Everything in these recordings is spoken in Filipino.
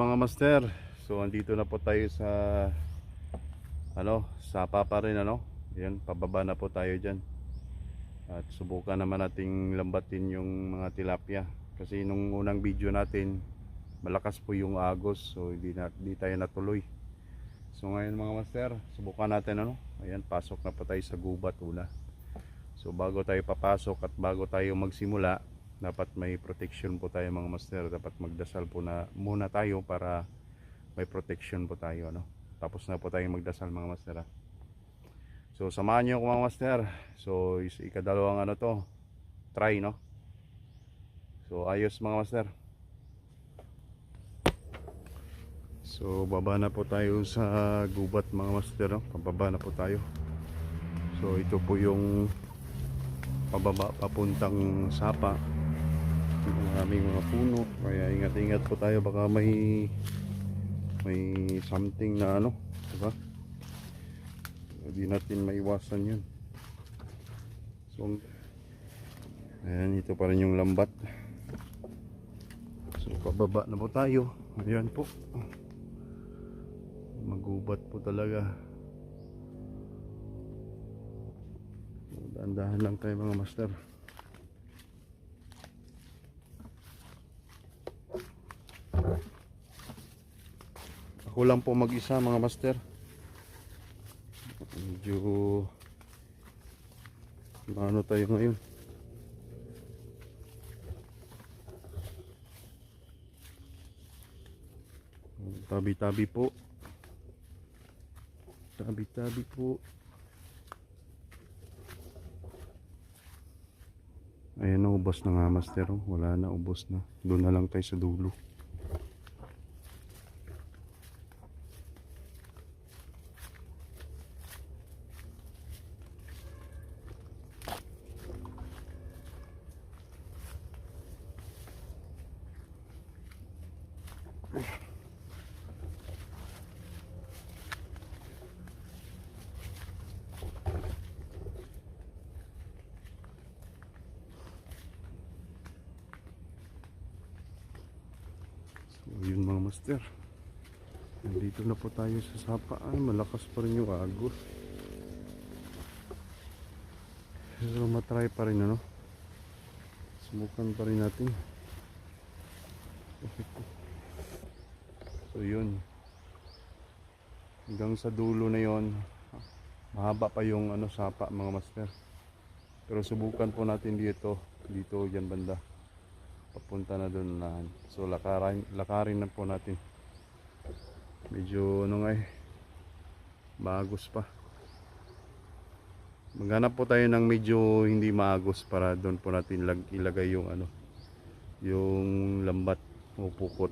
mga master. So andito na po tayo sa sapa pa rin Ayan, pababa na po tayo diyan. At subukan naman nating lambatin yung mga tilapia. Kasi nung unang video natin, malakas po yung agos. So hindi tayo natuloy. So ngayon mga master, subukan natin Ayan, pasok na po tayo sa gubat una. So bago tayo papasok at bago tayo magsimula, dapat may protection po tayo mga master. Dapat magdasal po na muna tayo para may protection po tayo Tapos na po tayo magdasal mga master So samahan nyo ako mga master. So ikadalawang try So ayos mga master. So baba na po tayo sa gubat mga master Pababa na po tayo. So ito po yung pababa papuntang sapa. Maraming mga puno, kaya ingat-ingat po tayo, baka may something na diba? Hindi natin maiwasan yun. So ayan, ito pa rin yung lambat. So pababa na po tayo. Ayan po, magubat po talaga. Dahan-dahan lang tayo mga master. Ako lang po mag-isa mga master. Medyo tayo ngayon. Tabi-tabi po. Tabi-tabi po. Ayan na, ubos na nga master Wala na, ubos na. Doon na lang tayo sa dulo. So yun mga master, nandito na po tayo sa sapa. Ay, malakas pa rin yung agos. Pero matry pa rin subukan pa rin natin. So yun, hanggang sa dulo na yon, mahaba pa yung sapa mga master. Pero subukan po natin dito dyan banda, papunta na doon na. So lakarin na po natin. Medyo maagos pa. Maghanap po tayo ng medyo hindi maagos para doon po natin ilagay yung yung lambat o pukot.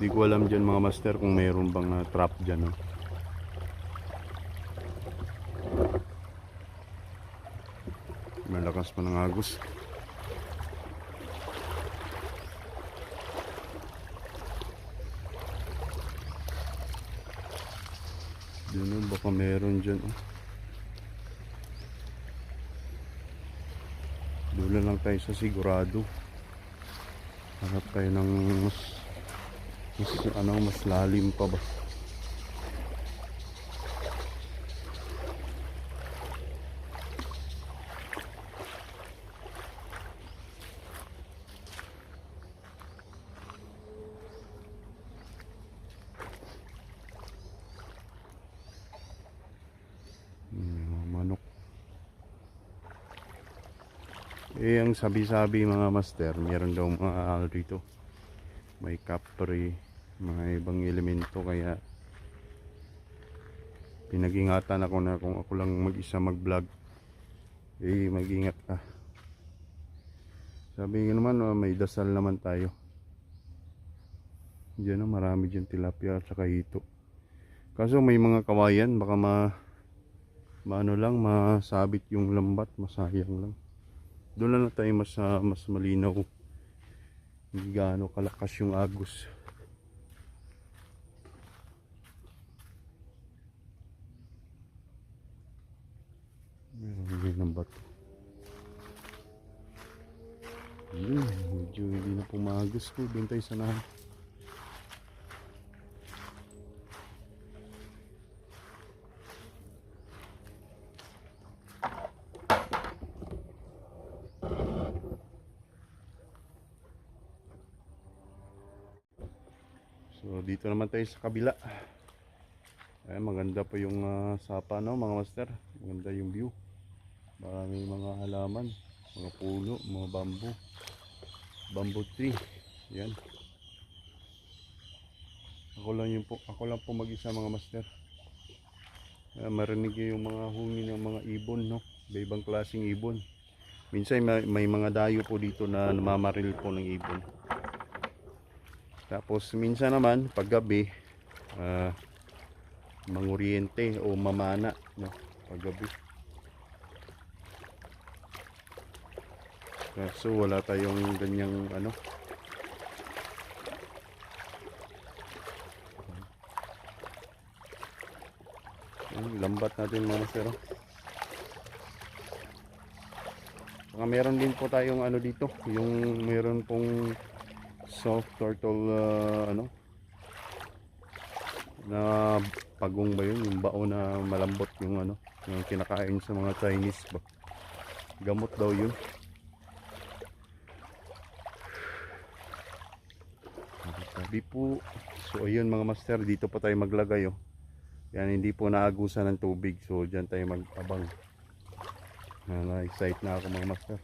Di ko alam dyan mga master kung mayroon bang na trap dyan Malakas pa ng agos. Dyan baka meron dyan Doon lang tayo sa sigurado. Hanap tayo ng mas lalim pa ba. Manok. Ang sabi-sabi mga master, meron daw mga dito, may kapre, mga ibang elemento, kaya pinag-ingatan ako na kung ako lang mag-isa mag-vlog, mag-ingat ka. Sabi nga naman, may dasal naman tayo. Diyan marami dyan tilapia at saka hito. Kaso may mga kawayan, baka masabit yung lambat, masayang lang. Doon lang tayo mas malinaw. Hindi gaano kalakas yung agos. Meron din ng bato. pumagos ko. Doon tayo sa nahan. So dito naman tayo sa kabila. Ay, maganda po yung sapa, no, mga master. Maganda yung view. Maraming mga halaman, mga puno, mga bamboo tree. Yan. Ako lang po mag-isa, mga master. Marinig yung mga huni ng mga ibon, no. Iba-ibang klaseng ibon. Minsan may mga dayo po dito na namamaril po ng ibon. Tapos minsan naman paggabi manguryente o mamana, no, paggabi. So wala tayong ganyang ano. Lambat natin, mga master. Saka meron din po tayong ano dito, yung meron pong soft turtle ano na pagong ba yun, yung bao na malambot, yung ano, yung kinakain sa mga Chinese ba, gamot daw yun. Sabi po. So ayun, mga master, dito pa tayo maglagay, oh. Yan, hindi po naagusan ng tubig, so dyan tayo mag-abang. Na-excite na ako, mga master.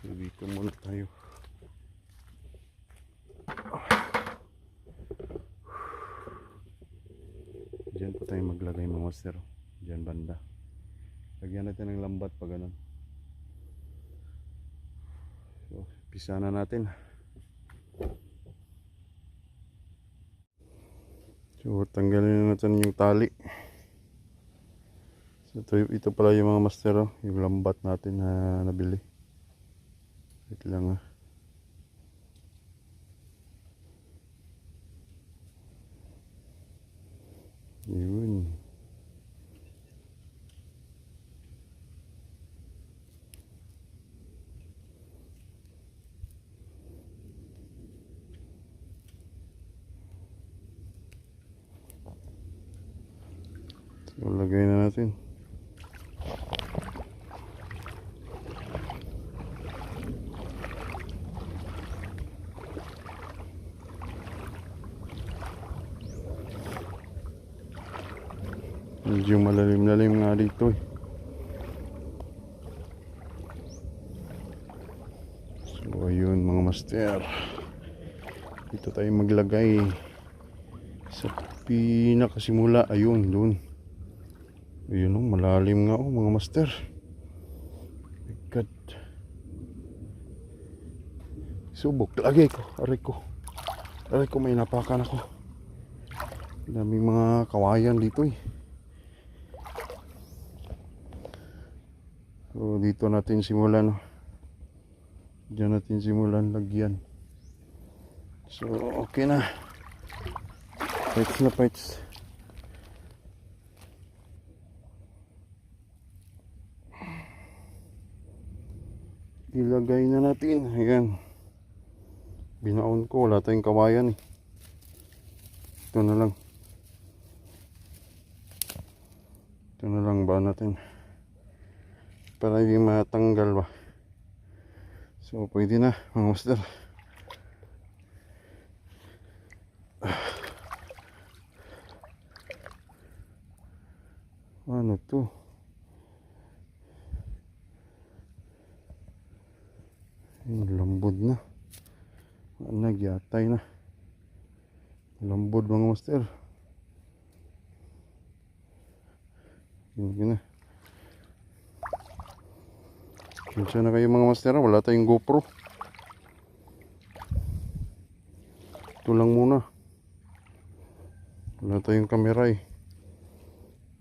Dito muna tayo. Diyan po tayo maglagay, mga master. Diyan banda. Lagyan natin ng lambat pa ganun. So, pisa na natin. So, tanggalin na natin yung tali. So, ito pala yung mga master, oh, yung lambat natin na nabili. Wait lang, ah. Yun. So, lagay na natin. Medyo malalim-lalim nga dito, eh. So ayun, mga master, dito tayo maglagay sa pinakasimula. Ayun, doon. Ayun, oh, malalim nga, oh, mga master. My God. Subok, lagay ko. Aray ko, may napakan ako. Daming mga kawayan dito, eh. So dito natin simulan, oh. Diyan natin simulan lagyan. So okay na. Parts na parts. Ilagay na natin. Ayan. Binaon ko. Wala tayong kawayan, eh. Ito na lang. Ito na lang ba natin. Para hindi matanggal ba. So pwede na, mga master. Ano to? Lambod na. Nagyatay na. Lambod, mga master. Yun na. Kinsya na kayo, mga master. Wala tayong GoPro. Ito lang muna. Wala tayong camera, eh.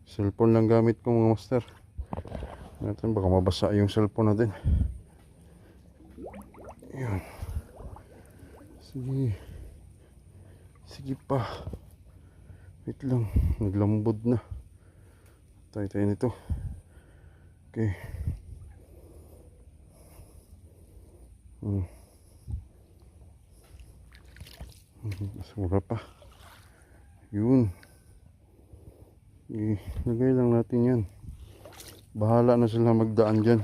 Cellphone lang gamit ko, mga master. Natin, baka mabasa yung cellphone natin. Ayan. Sige. Sige pa. Wait lang. Naglambod na. Tayo nito. Okay. Mas mura pa. Yun. Ilagay lang natin yan. Bahala na sila magdaan dyan.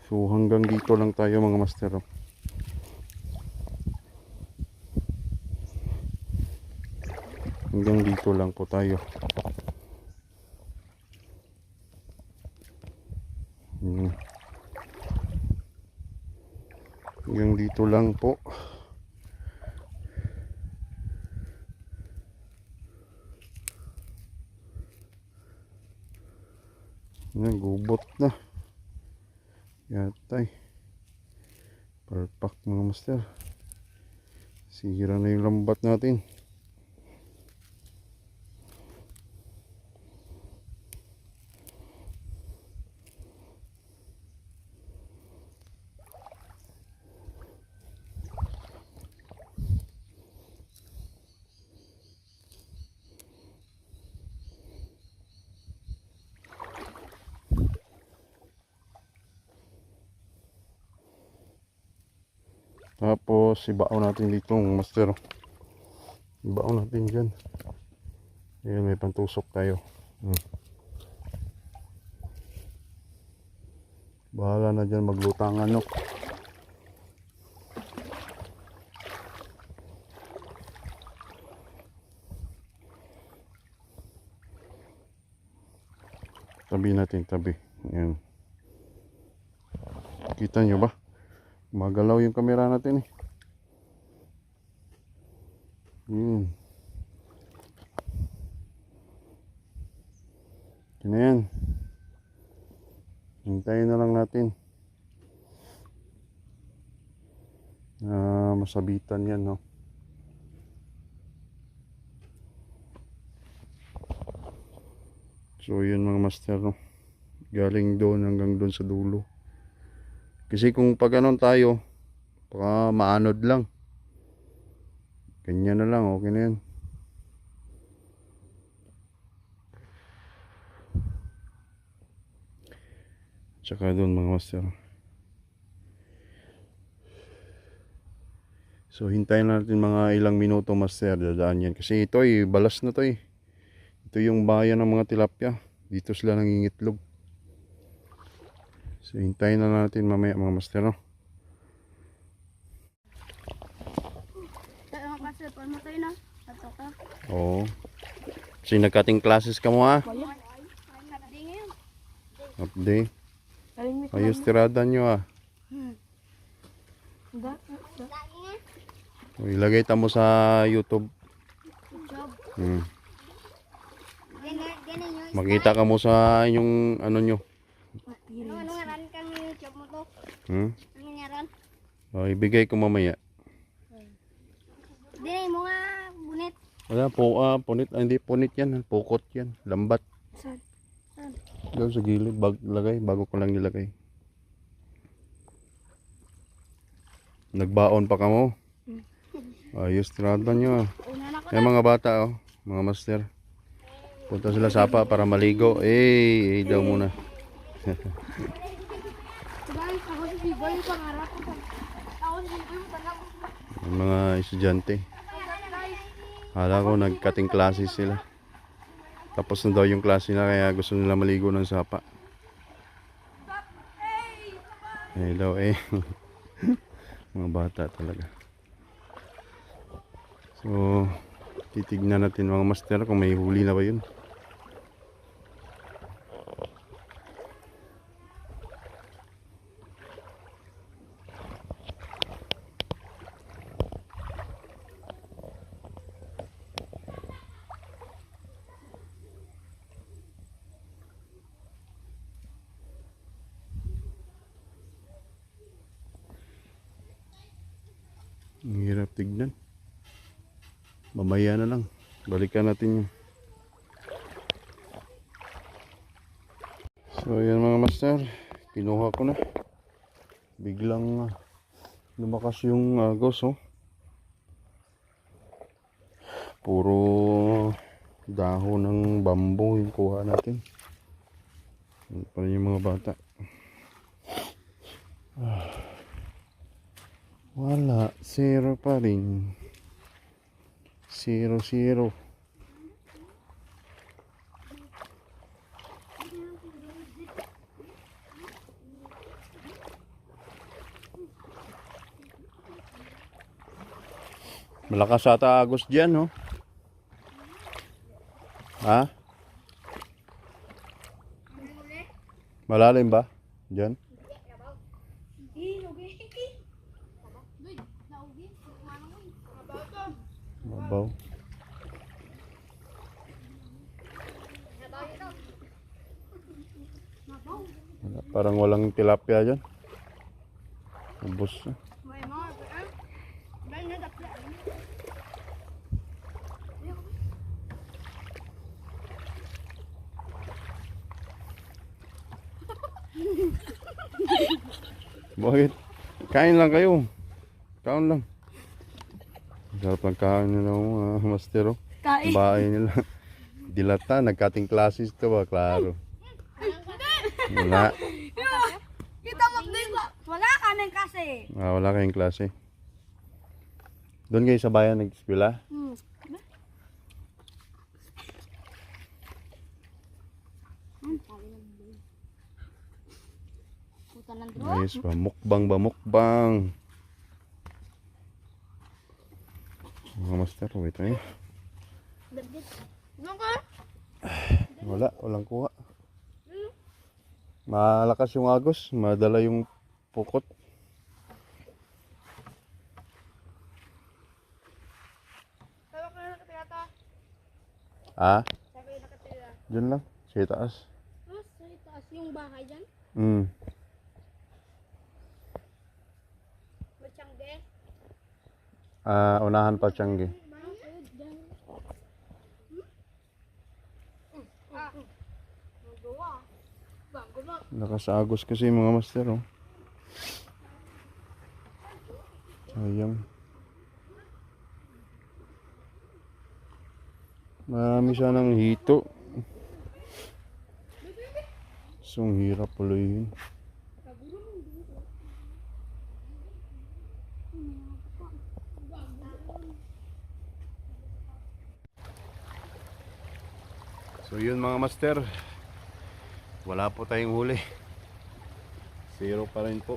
So hanggang dito lang tayo mga master. Hanggang dito lang po tayo. Hanggang dito lang po. Gubot na. Yatay. Perfect mga master. Sira na yung lambat natin. Tapos ibaon natin dito master. Ibaon natin dyan. Ayan, may pantusok tayo. Bahala na dyan maglutangan, no. Tabi natin, tabi. Ayan. Kita nyo ba? Magalaw yung kamera natin eh. Yan. Hintayin na lang natin. Masabitan yan, no. So yun mga master, no. Galing doon hanggang doon sa dulo. Kasi kung pag ganon tayo, baka maanod lang. Ganyan na lang, okay na yan. Tsaka doon mga master. So hintayin natin mga ilang minuto master, dadaan yan. Kasi ito ay balas na to eh. Ito yung bayan ng mga tilapia. Dito sila nangingitlog. So hintayin na natin mamaya mga master, no? Oo. Kasi nagkating classes ka mo ha? Update. Ayos tirada nyo ha. Ilagay tamo sa YouTube. Makita ka mo sa inyong ano nyo. Ano ngaran kang YouTube mo to? Ano ngaran? Ibigay ko mamaya. Di mo nga bunit. Wala po, punit, hindi punit yan, pukot yan, lambat. Saan? Doon sa gilid, lagay, bago ko lang nilagay. Nagbaon pa ka mo. Ayos tirada nyo. Kaya mga bata, mga master. Punta sila sapa para maligo. Daw muna. Mga estudyante. Hala ko nagkating classes sila. Tapos na daw yung klase na kaya gusto nila maligo ng sapa. Daw mga bata talaga. So titignan natin mga master kung may huli na ba yun. Ang hirap tignan. Mamaya na lang. Balikan natin yun. So yan mga master. Kinuha ko na. Biglang lumakas yung agos oh. Puro dahon ng bamboo yung kuha natin. Yan pa rin yung mga bata. Wala. Zero pa rin. 0-0. Malakas ata agos dyan, no? Ha? Malalim ba? Dyan? Mabaw. Wala, parang walang tilapia dyan. Ubus na. Bakit? Kain lang kayo. Kain lang. Sarap ng kain nila mga master. Oh. Kain. Bahay nila. Dilata, nagkating classes to ba? Klaro. Wala. Kita mo dito. Wala kaming kasi. Wala kayong klase. Doon kayo sa bayan nag-eskwela? Ayos ba? Mukbang ba? Mukbang. Mga master, wait na Wala, walang kuha. Malakas yung agos, madala yung pukot. Ah? Diyan lang, sa itaas. Sa itaas yung bahay dyan? Machangge? Unahan pa Tiangge. Lakas agos kasi mga master oh. Sayang. Marami sanang hito. So ang hirap pala yun. So yun mga master, wala po tayong huli. 0 pa rin po.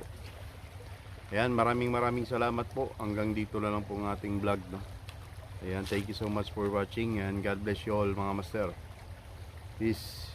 Ayan, maraming salamat po. Hanggang dito na lang po ang ating vlog, no? Ayan, thank you so much for watching and God bless you all mga master. Peace.